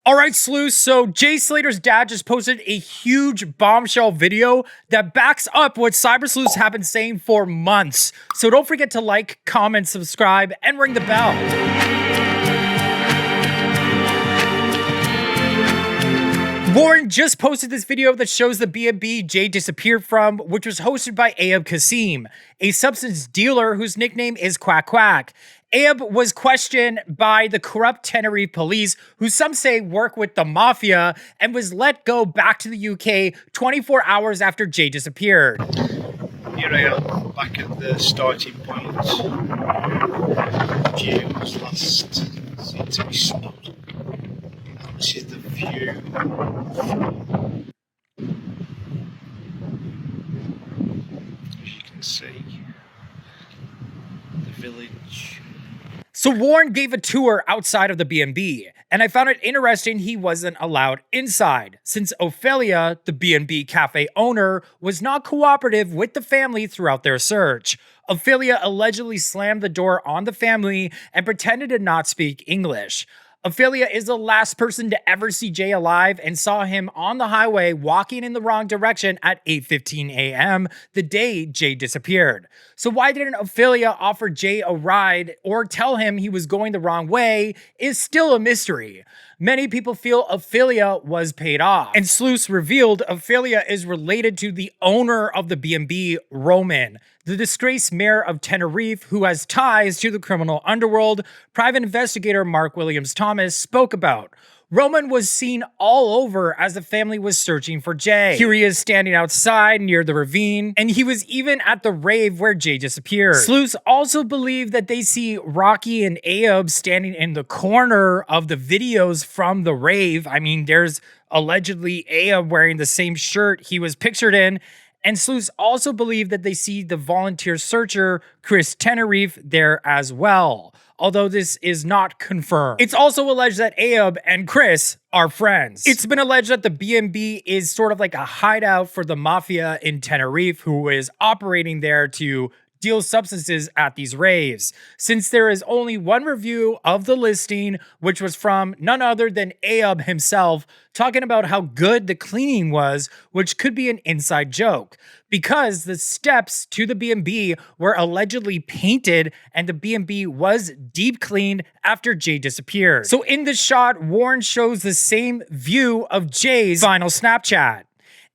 All right, Sleuths, so Jay Slater's dad just posted a huge bombshell video that backs up what Cybersleuths have been saying for months. So don't forget to like, comment, subscribe, and ring the bell. Warren just posted this video that shows the B&B Jay disappeared from, which was hosted by AYUB Kasim, a substance dealer whose nickname is Quack Quack. AYUB was questioned by the corrupt Tenerife police, who some say work with the Mafia, and was let go back to the UK 24 hours after Jay disappeared. Here I am, back at the starting point. Jay was last seen to be spotted. This is the view. As you can see, the village. So Warren gave a tour outside of the B&B, and I found it interesting he wasn't allowed inside, since Ophelia, the B&B cafe owner, was not cooperative with the family throughout their search. Ophelia allegedly slammed the door on the family and pretended to not speak English. Ophelia is the last person to ever see Jay alive and saw him on the highway walking in the wrong direction at 8:15 a.m. the day Jay disappeared. So why didn't Ophelia offer Jay a ride or tell him he was going the wrong way is still a mystery. Many people feel Ophelia was paid off, and Sleuths revealed Ophelia is related to the owner of the B&B, Roman, the disgraced mayor of Tenerife who has ties to the criminal underworld. Private investigator Mark Williams Thomas spoke about. Roman was seen all over as the family was searching for Jay. Here he is standing outside near the ravine, and he was even at the rave where Jay disappeared. Sleuths also believe that they see Rocky and AYUB standing in the corner of the videos from the rave. I mean, there's allegedly AYUB wearing the same shirt he was pictured in. And Sleuths also believe that they see the volunteer searcher, Chris Tenerife, there as well, although this is not confirmed. It's also alleged that AYUB and Chris are friends. It's been alleged that the B&B is sort of like a hideout for the Mafia in Tenerife, who is operating there to deal substances at these raves. Since there is only one review of the listing, which was from none other than AYUB himself, talking about how good the cleaning was, which could be an inside joke, because the steps to the B&B were allegedly painted and the B&B was deep cleaned after Jay disappeared. So in this shot, Warren shows the same view of Jay's final Snapchat.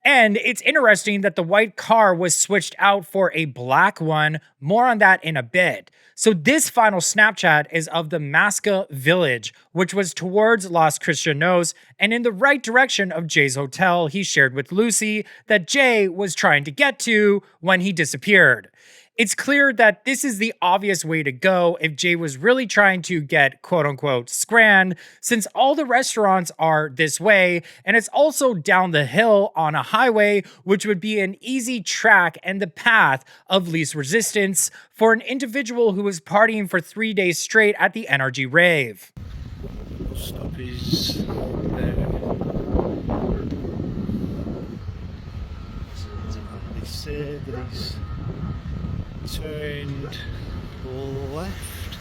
And it's interesting that the white car was switched out for a black one. More on that in a bit. So this final Snapchat is of the Masca village, which was towards Los Cristianos and in the right direction of Jay's hotel he shared with Lucy that Jay was trying to get to when he disappeared. It's clear that this is the obvious way to go if Jay was really trying to get quote-unquote scran, since all the restaurants are this way, and it's also down the hill on a highway, which would be an easy track and the path of least resistance for an individual who was partying for 3 days straight at the NRG rave. Stop is there. They say that he's turned left.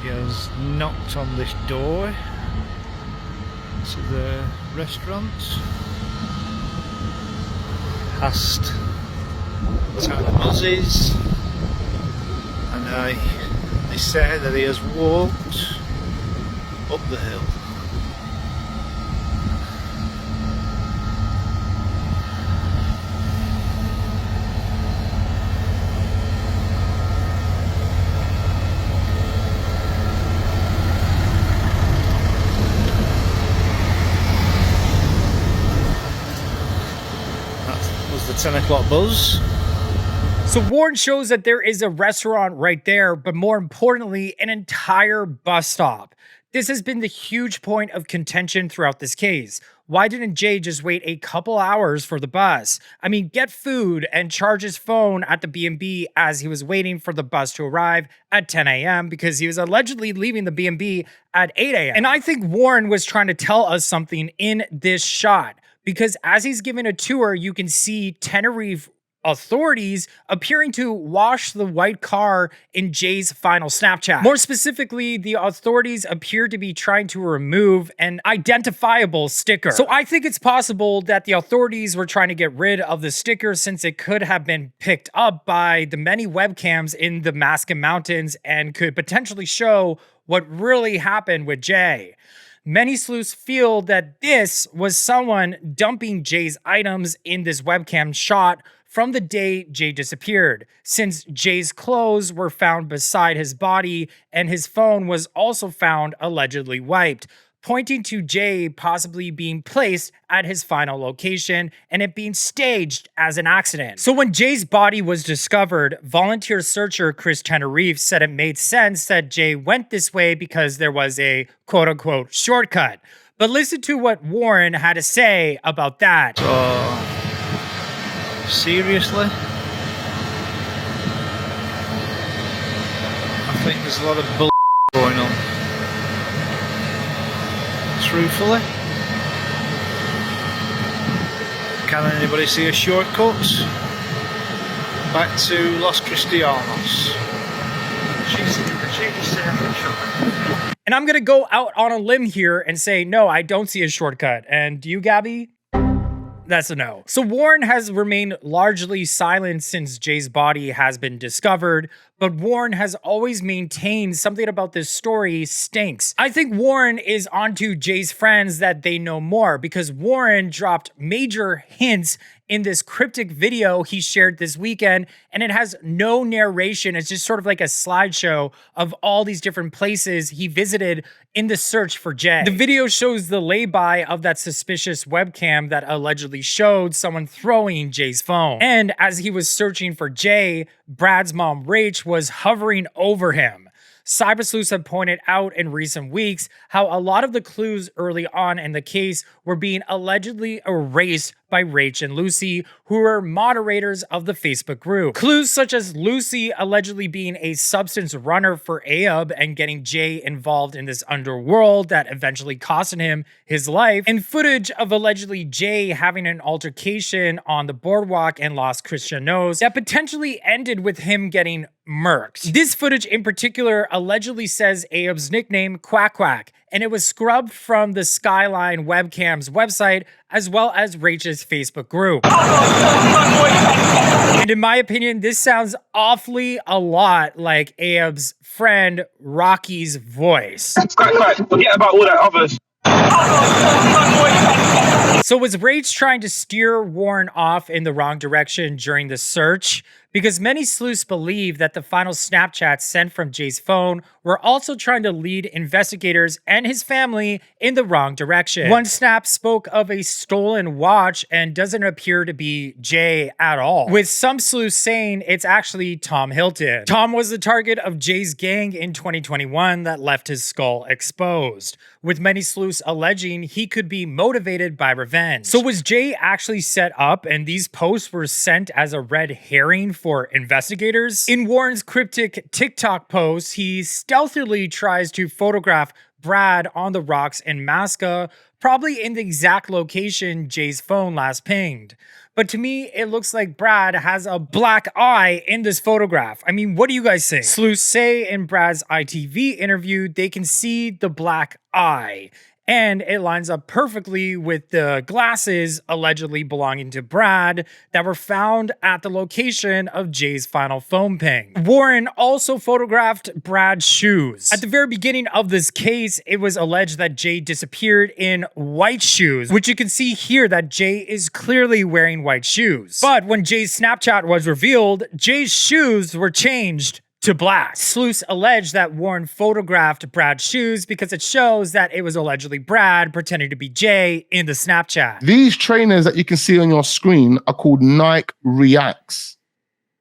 He has knocked on this door to the restaurant, asked what time the buzz is, and they say that he has walked up the hill. The 10 o'clock buzz. So Warren shows that there is a restaurant right there, but more importantly, an entire bus stop. This has been the huge point of contention throughout this case. Why didn't Jay just wait a couple hours for the bus? I mean, get food and charge his phone at the B&B as he was waiting for the bus to arrive at 10 a.m. because he was allegedly leaving the B&B at 8 a.m. And I think Warren was trying to tell us something in this shot, because as he's giving a tour, you can see Tenerife authorities appearing to wash the white car in Jay's final Snapchat. More specifically, the authorities appear to be trying to remove an identifiable sticker. So I think it's possible that the authorities were trying to get rid of the sticker since it could have been picked up by the many webcams in the Mascot Mountains and could potentially show what really happened with Jay. Many sleuths feel that this was someone dumping Jay's items in this webcam shot from the day Jay disappeared, since Jay's clothes were found beside his body and his phone was also found allegedly wiped, pointing to Jay possibly being placed at his final location and it being staged as an accident. So when Jay's body was discovered, volunteer searcher Chris Tenerife said it made sense that Jay went this way because there was a quote-unquote shortcut. But listen to what Warren had to say about that. Seriously? I think there's a lot of bull going on. Truthfully, can anybody see a shortcut back to Los Cristianos? And I'm gonna go out on a limb here and say, no, I don't see a shortcut. And do you, Gabby? That's a no. So Warren has remained largely silent since Jay's body has been discovered, but Warren has always maintained something about this story stinks. I think Warren is onto Jay's friends that they know more, because Warren dropped major hints in this cryptic video he shared this weekend, and it has no narration. It's just sort of like a slideshow of all these different places he visited in the search for Jay. The video shows the lay-by of that suspicious webcam that allegedly showed someone throwing Jay's phone. And as he was searching for Jay, Brad's mom, Rach, was hovering over him. Cybersleuths have pointed out in recent weeks how a lot of the clues early on in the case were being allegedly erased by Rach and Lucy, who were moderators of the Facebook group. Clues such as Lucy allegedly being a substance runner for AYUB and getting Jay involved in this underworld that eventually costed him his life, and footage of allegedly Jay having an altercation on the boardwalk in Los Cristianos that potentially ended with him getting murked. This footage in particular allegedly says AYUB's nickname, Quack Quack, and it was scrubbed from the Skyline webcam's website as well as Rach's Facebook group. And in my opinion, this sounds awfully a lot like AYUB's friend Rocky's voice. Quack, quack. Forget about all that others. So was Rach trying to steer Warren off in the wrong direction during the search? Because many sleuths believe that the final Snapchats sent from Jay's phone were also trying to lead investigators and his family in the wrong direction. One snap spoke of a stolen watch and doesn't appear to be Jay at all, with some sleuths saying it's actually Tom Hilton. Tom was the target of Jay's gang in 2021 that left his skull exposed, with many sleuths alleging he could be motivated by revenge. So was Jay actually set up and these posts were sent as a red herring for investigators? In Warren's cryptic TikTok post, he stealthily tries to photograph Brad on the rocks in Mascot, probably in the exact location Jay's phone last pinged. But to me, it looks like Brad has a black eye in this photograph. I mean, what do you guys think? Sleuths say in Brad's ITV interview, they can see the black eye. And it lines up perfectly with the glasses allegedly belonging to Brad that were found at the location of Jay's final phone ping. Warren also photographed Brad's shoes. At the very beginning of this case, it was alleged that Jay disappeared in white shoes, which you can see here that Jay is clearly wearing white shoes. But when Jay's Snapchat was revealed, Jay's shoes were changed to black. Sleuths allege that Warren photographed Brad's shoes because it shows that it was allegedly Brad pretending to be Jay in the Snapchat. These trainers that you can see on your screen are called Nike Reacts.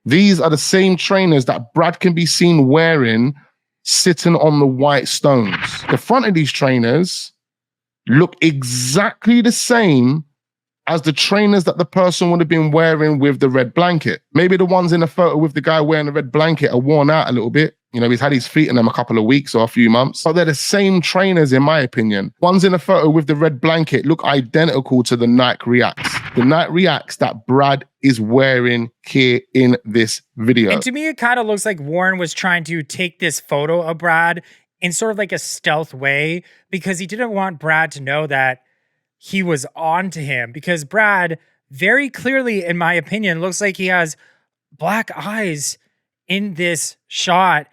These are the same trainers that Brad can be seen wearing sitting on the white stones. The front of these trainers look exactly the same as the trainers that the person would have been wearing with the red blanket. Maybe the ones in the photo with the guy wearing the red blanket are worn out a little bit. You know, he's had his feet in them a couple of weeks or a few months. But they're the same trainers in my opinion. Ones in the photo with the red blanket look identical to the Nike Reacts. the Night Reacts that Brad is wearing here in this video. And to me, it kind of looks like Warren was trying to take this photo of Brad in sort of like a stealth way because he didn't want Brad to know that he was on to him, because Brad very clearly, in my opinion, looks like he has black eyes in this shot,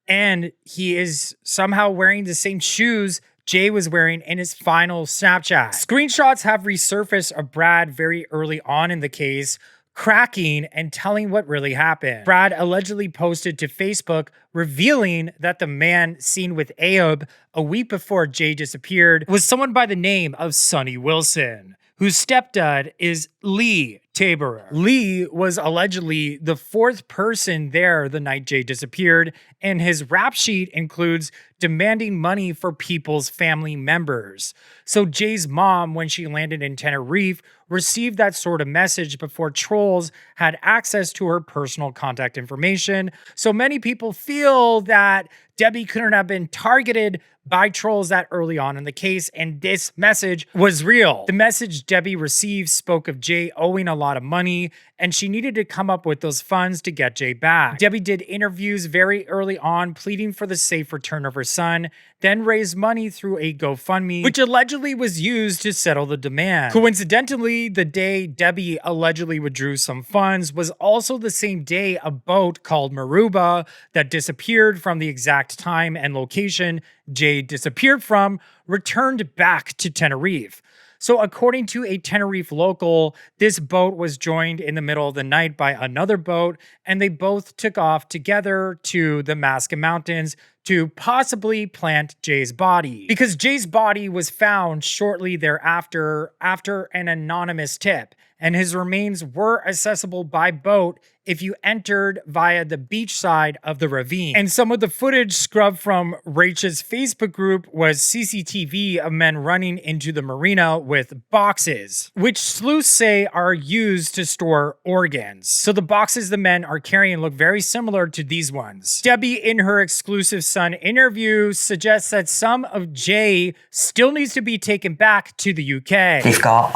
and he is somehow wearing the same shoes Jay was wearing in his final Snapchat. Screenshots have resurfaced of Brad very early on in the case, cracking and telling what really happened. Brad allegedly posted to Facebook revealing that the man seen with AYUB a week before Jay disappeared was someone by the name of Sonny Wilson, whose stepdad is Lee TABERER. Lee was allegedly the fourth person there the night Jay disappeared, and his rap sheet includes demanding money for people's family members. So Jay's mom, when she landed in Tenerife, received that sort of message before trolls had access to her personal contact information. So many people feel that Debbie couldn't have been targeted by trolls that early on in the case, and this message was real. The message Debbie received spoke of Jay owing a lot of money, and she needed to come up with those funds to get Jay back. Debbie did interviews very early on pleading for the safe return of her son, then raised money through a GoFundMe, which allegedly was used to settle the demand. Coincidentally, the day Debbie allegedly withdrew some funds was also the same day a boat called MARUBA that disappeared from the exact time and location Jay disappeared from returned back to Tenerife. So according to a Tenerife local, this boat was joined in the middle of the night by another boat, and they both took off together to the Masca Mountains to possibly plant Jay's body, because Jay's body was found shortly thereafter after an anonymous tip, and his remains were accessible by boat if you entered via the beach side of the ravine. And some of the footage scrubbed from Rach's Facebook group was CCTV of men running into the marina with boxes, which sleuths say are used to store organs. So the boxes the men are carrying look very similar to these ones. Debbie, in her exclusive Sun interview, suggests that some of Jay still needs to be taken back to the UK. They've got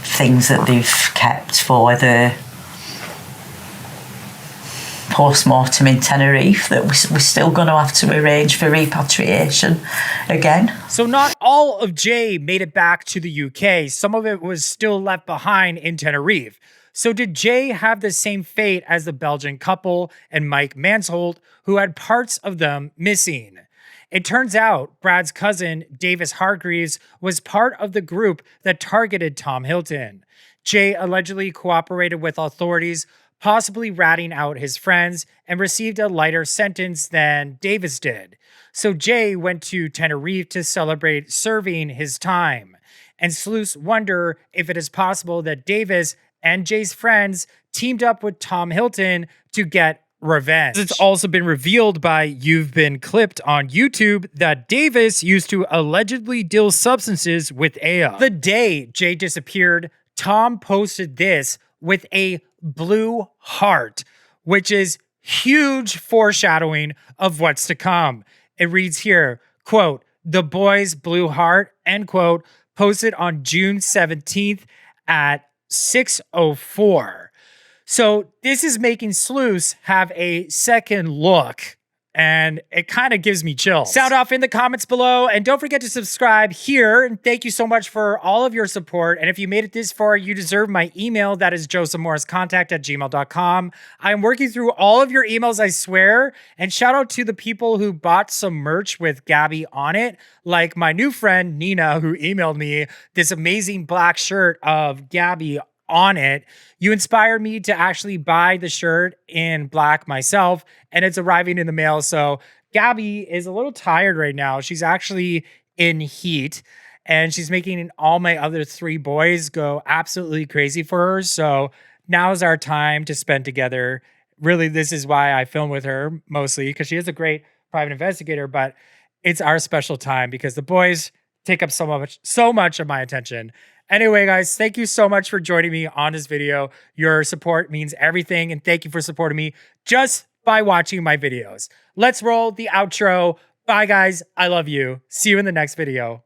things that they've kept for the post-mortem in Tenerife that we're still going to have to arrange for repatriation again. So not all of Jay made it back to the UK. Some of it was still left behind in Tenerife. So did Jay have the same fate as the Belgian couple and Mike Mansholt, who had parts of them missing? It turns out Brad's cousin, Davis Hargreaves, was part of the group that targeted Tom Hilton. Jay allegedly cooperated with authorities, possibly ratting out his friends, and received a lighter sentence than Davis did. So Jay went to Tenerife to celebrate serving his time. And sleuths wonder if it is possible that Davis and Jay's friends teamed up with Tom Hilton to get revenge. It's also been revealed by You've Been Clipped on YouTube that Davis used to allegedly deal substances with AYUB. The day Jay disappeared, Tom posted this with a blue heart, which is huge foreshadowing of what's to come. It reads here, quote, "The boy's blue heart," end quote, posted on June 17th at 6:04. So this is making sleuths have a second look, and it kind of gives me chills. Sound off in the comments below, and don't forget to subscribe here. And thank you so much for all of your support. And if you made it this far, you deserve my email. That is josephmorriscontact@gmail.com. I'm working through all of your emails, I swear. And shout out to the people who bought some merch with Gabby on it, like my new friend Nina, who emailed me this amazing black shirt of Gabby on it. You inspired me to actually buy the shirt in black myself, and it's arriving in the mail. So Gabby is a little tired right now. She's actually in heat, and she's making all my other three boys go absolutely crazy for her. So now's our time to spend together. Really, this is why I film with her mostly, because she is a great private investigator, but it's our special time because the boys take up so much of my attention. Anyway, guys, thank you so much for joining me on this video. Your support means everything, and thank you for supporting me just by watching my videos. Let's roll the outro. Bye, guys. I love you. See you in the next video.